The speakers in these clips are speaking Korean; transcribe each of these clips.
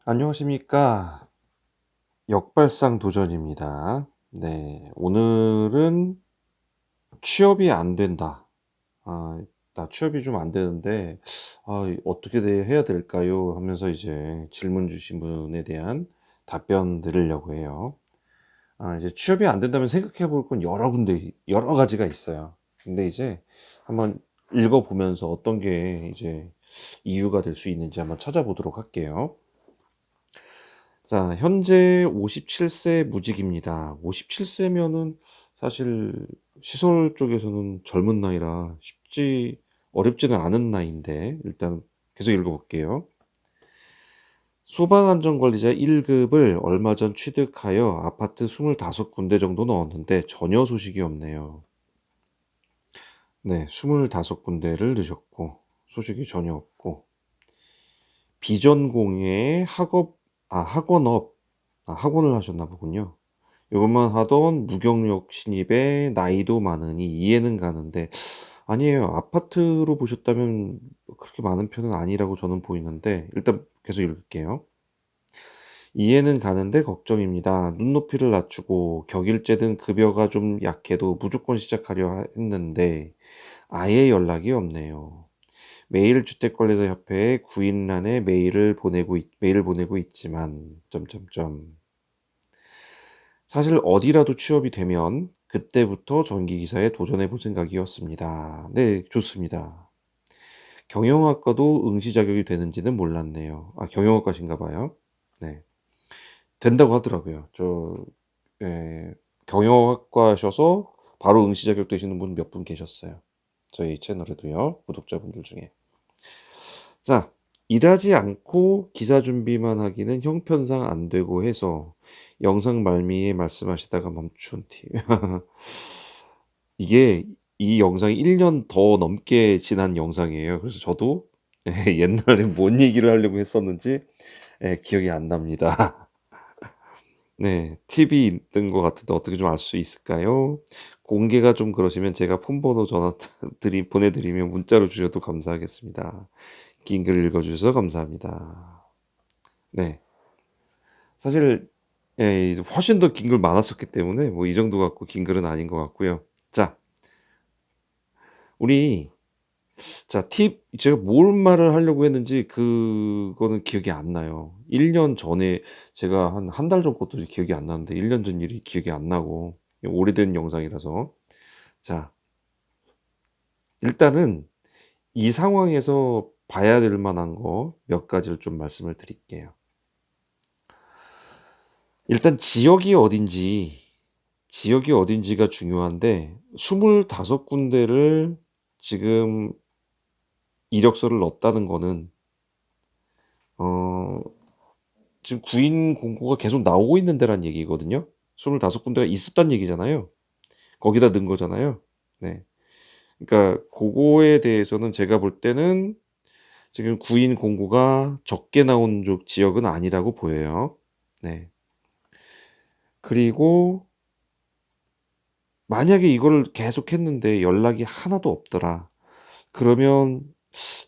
안녕하십니까. 역발상 도전입니다. 네, 오늘은 취업이 안 된다. 나 취업이 좀 안 되는데, 어떻게 해야 될까요? 하면서 이제 질문 주신 분에 대한 답변 드리려고 해요. 이제 취업이 안 된다면 생각해 볼 건 여러 가지가 있어요. 근데 이제 한번 읽어보면서 어떤 게 이제 이유가 될 수 있는지 한번 찾아보도록 할게요. 자, 현재 57세 무직입니다. 57세면은 사실 시설 쪽에서는 젊은 나이라 어렵지는 않은 나이인데, 일단 계속 읽어볼게요. 소방안전관리자 1급을 얼마 전 취득하여 아파트 25군데 정도 넣었는데 전혀 소식이 없네요. 네, 25군데를 넣으셨고, 소식이 전혀 없고, 비전공의 학원을 하셨나 보군요. 이것만 하던 무경력 신입에 나이도 많으니 이해는 가는데, 아니에요. 아파트로 보셨다면 그렇게 많은 편은 아니라고 저는 보이는데, 일단 계속 읽을게요. 이해는 가는데 걱정입니다. 눈높이를 낮추고 격일제 등 급여가 좀 약해도 무조건 시작하려 했는데 아예 연락이 없네요. 매일 주택관리사협회에 구인란에 메일을 보내고 있지만 점점점. 사실 어디라도 취업이 되면 그때부터 전기기사에 도전해 볼 생각이었습니다. 네, 좋습니다. 경영학과도 응시 자격이 되는지는 몰랐네요. 경영학과신가 봐요. 네. 된다고 하더라고요. 예, 경영학과셔서 바로 응시 자격 되시는 분 몇 분 계셨어요. 저희 채널에도요. 구독자분들 중에. 자, 일하지 않고 기사 준비만 하기는 형편상 안 되고 해서 영상 말미에 말씀하시다가 멈춘 티. 이게 이 영상이 1년 더 넘게 지난 영상이에요. 그래서 저도 옛날에 뭔 얘기를 하려고 했었는지 기억이 안 납니다. 네, 팁이 있는 것 같은데 어떻게 좀 알 수 있을까요? 공개가 좀 그러시면 제가 폰번호 전화 보내드리면 문자로 주셔도 감사하겠습니다. 긴 글 읽어주셔서 감사합니다. 네. 사실, 이제 훨씬 더 긴 글 많았었기 때문에, 뭐, 이 정도 갖고 긴 글은 아닌 것 같고요. 자, 우리, 제가 뭘 말을 하려고 했는지, 그거는 기억이 안 나요. 1년 전에, 제가 한 달 전 것도 기억이 안 나는데, 1년 전 일이 기억이 안 나고, 오래된 영상이라서. 자, 일단은, 이 상황에서 봐야 될 만한 거 몇 가지를 좀 말씀을 드릴게요. 일단 지역이 어딘지가 중요한데 25군데를 지금 이력서를 넣었다는 거는 어 지금 구인 공고가 계속 나오고 있는 데란 얘기거든요. 25군데가 있었단 얘기잖아요. 거기다 넣은 거잖아요. 네. 그러니까 그거에 대해서는 제가 볼 때는 지금 구인 공고가 적게 나온 쪽 지역은 아니라고 보여요. 네. 그리고 만약에 이거를 계속 했는데 연락이 하나도 없더라. 그러면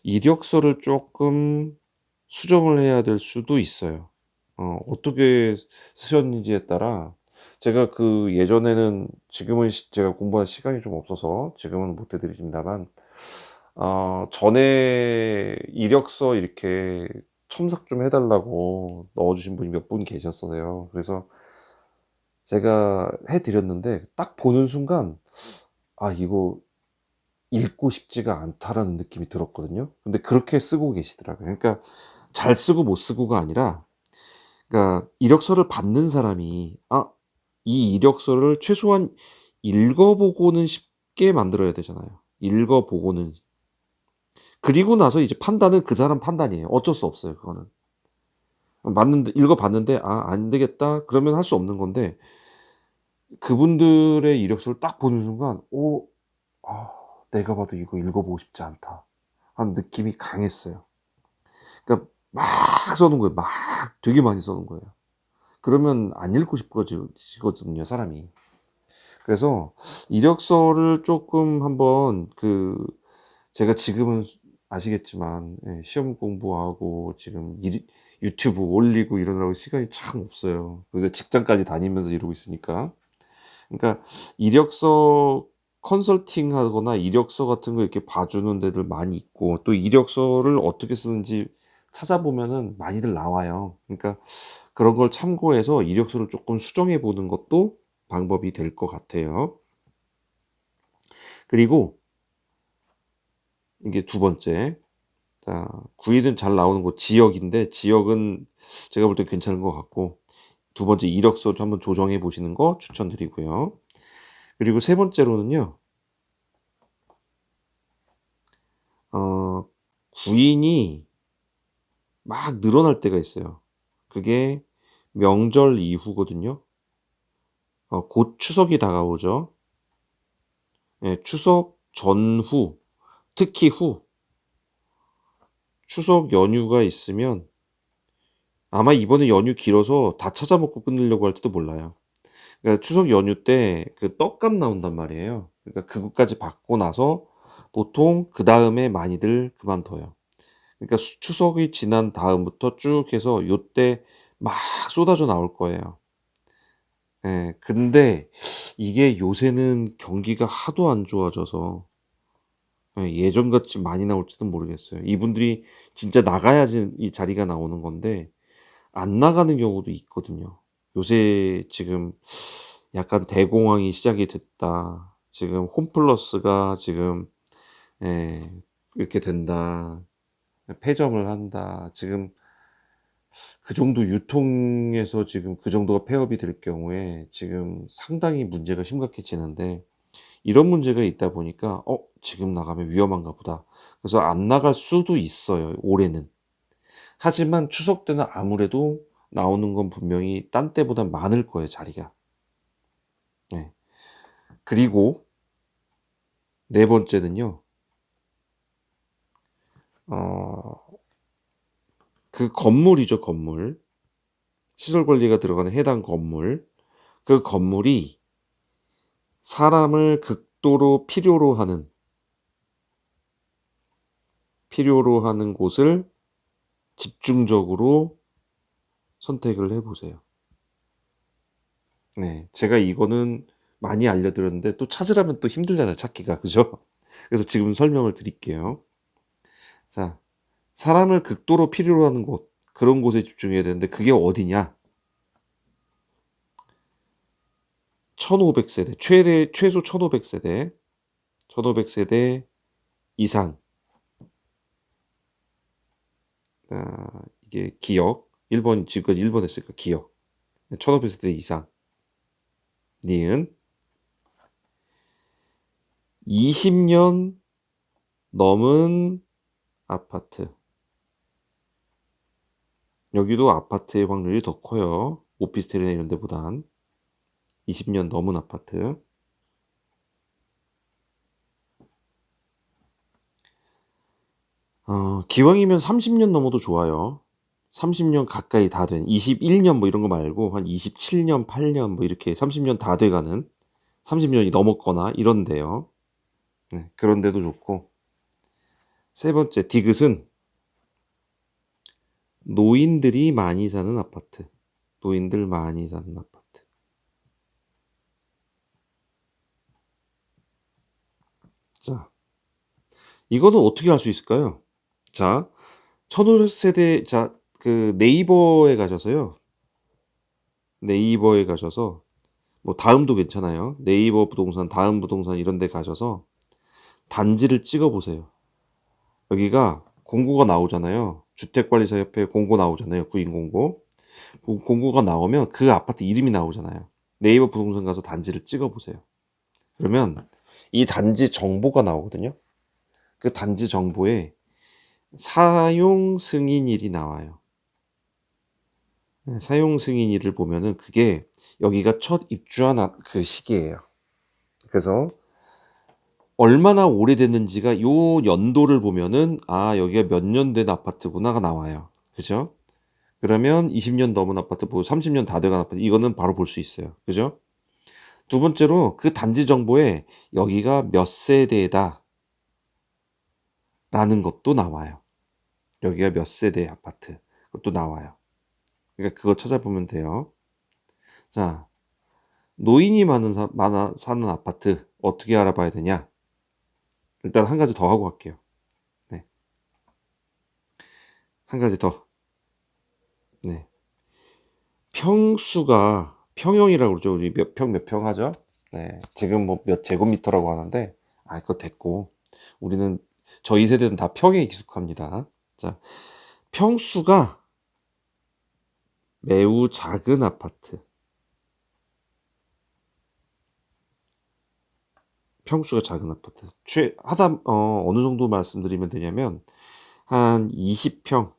이력서를 조금 수정을 해야 될 수도 있어요. 어떻게 쓰셨는지에 따라 제가 예전에는 지금은 제가 공부할 시간이 좀 없어서 지금은 못 해드립니다만 전에 이력서 이렇게 첨삭 좀 해달라고 넣어주신 분이 몇 분 계셨어요. 그래서 제가 해드렸는데 딱 보는 순간 이거 읽고 싶지가 않다라는 느낌이 들었거든요. 근데 그렇게 쓰고 계시더라고요. 그러니까 잘 쓰고 못 쓰고가 아니라 그러니까 이력서를 받는 사람이 이 이력서를 최소한 읽어보고는 쉽게 만들어야 되잖아요. 읽어보고는. 그리고 나서 이제 판단은 그 사람 판단이에요. 어쩔 수 없어요, 그거는. 맞는데 읽어봤는데 안 되겠다. 그러면 할 수 없는 건데 그분들의 이력서를 딱 보는 순간 아, 내가 봐도 이거 읽어보고 싶지 않다. 하는 느낌이 강했어요. 그러니까 막 써놓은 거예요. 막 되게 많이 써놓은 거예요. 그러면 안 읽고 싶어지거든요, 사람이. 그래서 이력서를 조금 한번 제가 지금은 아시겠지만 시험 공부하고 지금 유튜브 올리고 이러느라고 시간이 참 없어요. 그래서 직장까지 다니면서 이러고 있으니까. 그러니까 이력서 컨설팅 하거나 이력서 같은 거 이렇게 봐주는 데들 많이 있고, 또 이력서를 어떻게 쓰는지 찾아보면은 많이들 나와요. 그러니까 그런 걸 참고해서 이력서를 조금 수정해 보는 것도 방법이 될 것 같아요. 그리고 이게 두 번째. 자, 구이든 잘 나오는 곳 지역인데, 지역은 제가 볼 때 괜찮은 것 같고, 두 번째 이력서도 한번 조정해 보시는 거 추천드리고요. 그리고 세 번째로는요, 어, 구인이 막 늘어날 때가 있어요. 그게 명절 이후거든요. 곧 추석이 다가오죠. 예, 추석 전후, 특히 후, 추석 연휴가 있으면 아마 이번에 연휴 길어서 다 찾아먹고 끊으려고 할지도 몰라요. 그러니까 추석 연휴 때 그 떡값 나온단 말이에요. 그러니까 그것까지 받고 나서 보통 그 다음에 많이들 그만둬요. 그러니까 추석이 지난 다음부터 쭉 해서 요때 막 쏟아져 나올 거예요. 예, 근데 이게 요새는 경기가 하도 안 좋아져서 예, 예전같이 많이 나올지도 모르겠어요. 이분들이 진짜 나가야지 이 자리가 나오는 건데 안 나가는 경우도 있거든요. 요새 지금 약간 대공황이 시작이 됐다. 지금 홈플러스가 지금 예, 이렇게 된다. 폐점을 한다. 지금 그 정도 유통에서 지금 그 정도가 폐업이 될 경우에 지금 상당히 문제가 심각해지는데, 이런 문제가 있다 보니까 지금 나가면 위험한가 보다. 그래서 안 나갈 수도 있어요, 올해는. 하지만 추석 때는 아무래도 나오는 건 분명히 딴 때보다 많을 거예요, 자리가. 네. 그리고 네 번째는요. 어, 그 건물이죠, 건물. 시설 관리가 들어가는 해당 건물. 그 건물이 사람을 극도로 필요로 하는 곳을 집중적으로 선택을 해 보세요. 네. 제가 이거는 많이 알려드렸는데 또 찾으려면 또 힘들잖아요, 찾기가. 그죠? 그래서 지금 설명을 드릴게요. 자, 사람을 극도로 필요로 하는 곳, 그런 곳에 집중해야 되는데 그게 어디냐? 1500세대, 최소 1500세대, 1500세대 이상, 이게 기억, 1번, 지금까지 1번 했으니까 기억, 1500세대 이상, 니은 20년 넘은 아파트. 여기도 아파트의 확률이 더 커요. 오피스텔이나 이런 데보단. 20년 넘은 아파트. 기왕이면 30년 넘어도 좋아요. 30년 가까이 다 된, 21년 뭐 이런 거 말고 한 27년, 8년 뭐 이렇게 30년 다 돼가는, 30년이 넘었거나 이런데요. 네, 그런 데도 좋고. 세 번째, 디귿은 노인들이 많이 사는 아파트. 노인들 많이 사는 아파트. 자, 이거는 어떻게 할 수 있을까요? 자, 1500세대, 자, 그 네이버에 가셔서요. 네이버에 가셔서, 뭐 다음도 괜찮아요. 네이버 부동산, 다음 부동산 이런 데 가셔서 단지를 찍어 보세요. 여기가 공고가 나오잖아요. 주택관리사협회 공고 나오잖아요. 구인 공고. 공고가 나오면 그 아파트 이름이 나오잖아요. 네이버 부동산 가서 단지를 찍어 보세요. 그러면 이 단지 정보가 나오거든요. 그 단지 정보에 사용 승인일이 나와요. 사용 승인일을 보면은 그게 여기가 첫 입주한 그 시기예요. 그래서 얼마나 오래됐는지가 요 연도를 보면은 여기가 몇 년 된 아파트구나가 나와요. 그죠? 그러면 20년 넘은 아파트, 뭐 30년 다 돼간 아파트, 이거는 바로 볼 수 있어요. 그죠? 두 번째로 그 단지 정보에 여기가 몇 세대다 라는 것도 나와요. 여기가 몇 세대 아파트. 그것도 나와요. 그러니까 그거 찾아보면 돼요. 자, 노인이 많아 사는 아파트 어떻게 알아봐야 되냐? 일단 한 가지 더 하고 갈게요. 네, 한 가지 더. 네, 평수가 평형이라고 그러죠. 우리 몇 평 하죠? 네, 지금 뭐 몇 제곱미터라고 하는데, 그거 됐고, 우리는 저희 세대는 다 평에 익숙합니다. 자, 평수가 매우 작은 아파트. 평수가 작은 아파트. 어느 정도 말씀드리면 되냐면, 한 20평,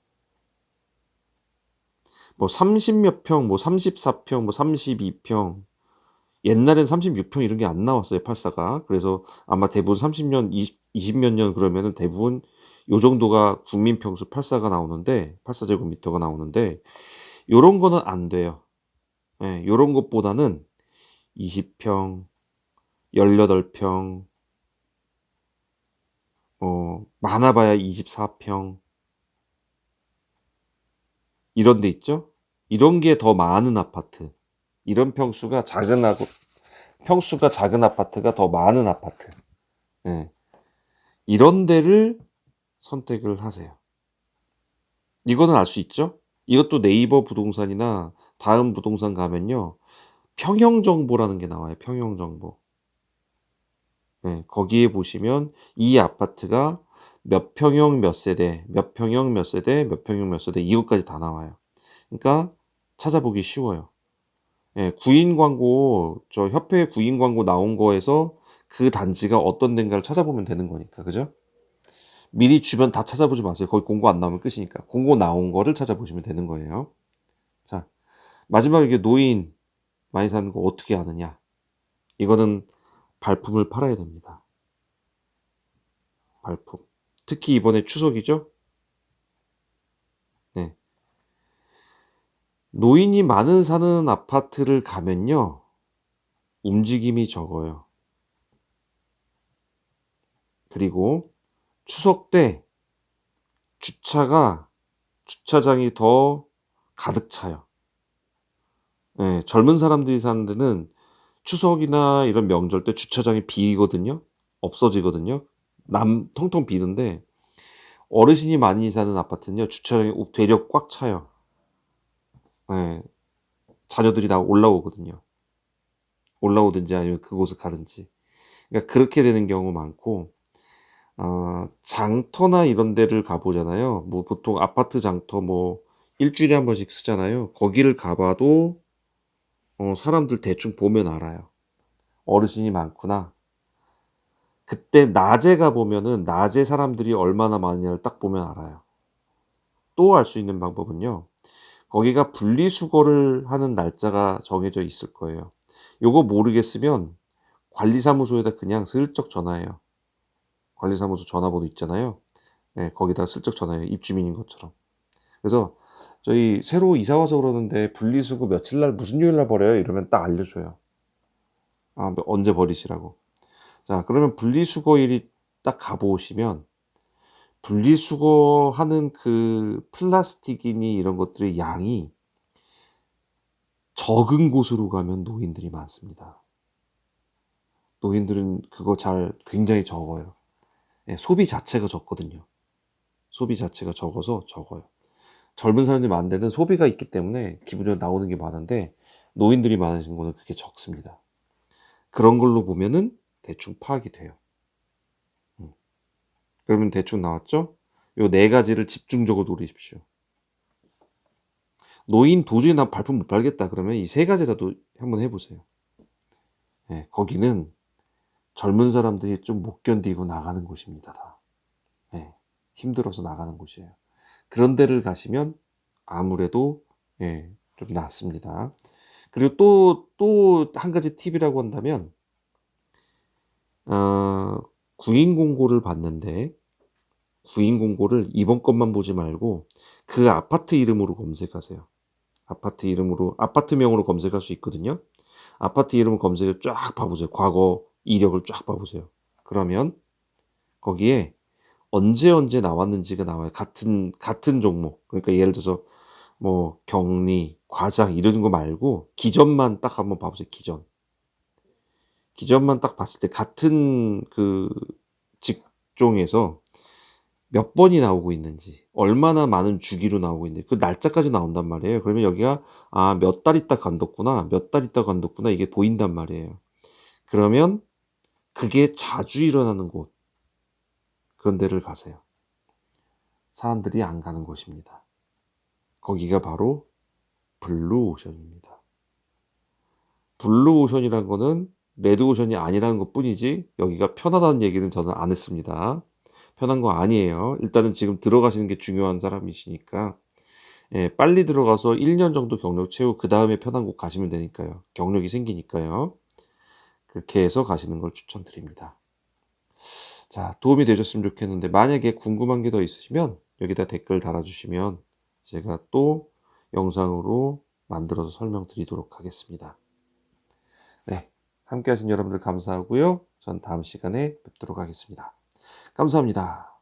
뭐 30 몇 평, 뭐 34평, 뭐 32평. 옛날엔 36평 이런 게 안 나왔어요, 84가. 그래서 아마 대부분 30년, 20몇 년 그러면은 대부분 요 정도가 국민 평수 84가 나오는데, 84제곱미터가 나오는데, 요런 거는 안 돼요. 예, 요런 것보다는 20평, 18평, 많아봐야 24평, 이런 데 있죠? 이런 게 더 많은 아파트. 이런 평수가 작은 아파트가 더 많은 아파트. 예, 이런 데를 선택을 하세요. 이거는 알 수 있죠? 이것도 네이버 부동산이나 다음 부동산 가면요. 평형 정보라는 게 나와요. 평형 정보. 네, 거기에 보시면 이 아파트가 몇 평형 몇 세대, 몇 평형 몇 세대, 몇 평형 몇 세대 이것까지 다 나와요. 그러니까 찾아보기 쉬워요. 예, 구인 광고 저 협회 구인 광고 나온 거에서 그 단지가 어떤 데인가를 찾아보면 되는 거니까. 그죠? 미리 주변 다 찾아보지 마세요. 거기 공고 안 나오면 끝이니까. 공고 나온 거를 찾아보시면 되는 거예요. 자, 마지막에 이게 노인 많이 사는 거 어떻게 아느냐? 이거는 발품을 팔아야 됩니다. 발품. 특히 이번에 추석이죠? 네. 노인이 많은 사는 아파트를 가면요. 움직임이 적어요. 그리고 추석 때 주차장이 더 가득 차요. 네, 젊은 사람들이 사는 데는 추석이나 이런 명절 때 주차장이 비거든요. 없어지거든요. 텅텅 비는데 어르신이 많이 사는 아파트는요. 주차장이 되려 꽉 차요. 예, 자녀들이 다 올라오거든요. 올라오든지 아니면 그곳을 가든지. 그러니까 그렇게 되는 경우 많고, 장터나 이런 데를 가보잖아요. 뭐 보통 아파트 장터 뭐 일주일에 한 번씩 쓰잖아요. 거기를 가봐도 사람들 대충 보면 알아요. 어르신이 많구나. 그때 낮에 가보면은 낮에 사람들이 얼마나 많냐를 딱 보면 알아요. 또 알 수 있는 방법은요. 거기가 분리수거를 하는 날짜가 정해져 있을 거예요. 요거 모르겠으면 관리사무소에다 그냥 슬쩍 전화해요. 관리사무소 전화번호 있잖아요. 네, 거기다가 슬쩍 전화해요. 입주민인 것처럼. 그래서 저희 새로 이사 와서 그러는데 분리수거 며칠 날 무슨 요일 날 버려요? 이러면 딱 알려줘요. 언제 버리시라고. 자, 그러면 분리수거일이 딱 가보시면 분리수거하는 그 플라스틱이니 이런 것들의 양이 적은 곳으로 가면 노인들이 많습니다. 노인들은 그거 굉장히 적어요. 예, 소비 자체가 적거든요. 소비 자체가 적어서 적어요. 젊은 사람들이 많은 데는 소비가 있기 때문에 기본적으로 나오는 게 많은데 노인들이 많으신 거는 그게 적습니다. 그런 걸로 보면은 대충 파악이 돼요. 그러면 대충 나왔죠? 요 네 가지를 집중적으로 노리십시오. 노인 도저히 나 발품 못 팔겠다 그러면 이 세 가지라도 한번 해보세요. 예, 거기는 젊은 사람들이 좀 못 견디고 나가는 곳입니다. 다. 예, 힘들어서 나가는 곳이에요. 그런 데를 가시면 아무래도 예, 좀 낫습니다. 그리고 또 한 가지 팁이라고 한다면 어, 구인 공고를 봤는데 구인 공고를 이번 것만 보지 말고 그 아파트 이름으로 검색하세요. 아파트명으로 검색할 수 있거든요. 아파트 이름을 검색을 쫙 봐보세요. 과거 이력을 쫙 봐보세요. 그러면 거기에 언제 나왔는지가 나와요. 같은 종목. 그러니까 예를 들어서 뭐 격리, 과장 이런 거 말고 기전만 딱 한번 봐 보세요, 기전. 기전만 딱 봤을 때 같은 그 직종에서 몇 번이 나오고 있는지, 얼마나 많은 주기로 나오고 있는지 그 날짜까지 나온단 말이에요. 그러면 여기가 '아 몇 달 있다 관뒀구나. 몇 달 있다 관뒀구나.' 이게 보인단 말이에요. 그러면 그게 자주 일어나는 곳, 그런 데를 가세요. 사람들이 안 가는 곳입니다. 거기가 바로 블루오션입니다. 블루오션이라는 거는 레드오션이 아니라는 것뿐이지 여기가 편하다는 얘기는 저는 안 했습니다. 편한 거 아니에요. 일단은 지금 들어가시는 게 중요한 사람이시니까 예 빨리 들어가서 1년 정도 경력 채우고 그다음에 편한 곳 가시면 되니까요. 경력이 생기니까요. 그렇게 해서 가시는 걸 추천드립니다. 자, 도움이 되셨으면 좋겠는데 만약에 궁금한 게 더 있으시면 여기다 댓글 달아주시면 제가 또 영상으로 만들어서 설명드리도록 하겠습니다. 네, 함께 하신 여러분들 감사하고요. 전 다음 시간에 뵙도록 하겠습니다. 감사합니다.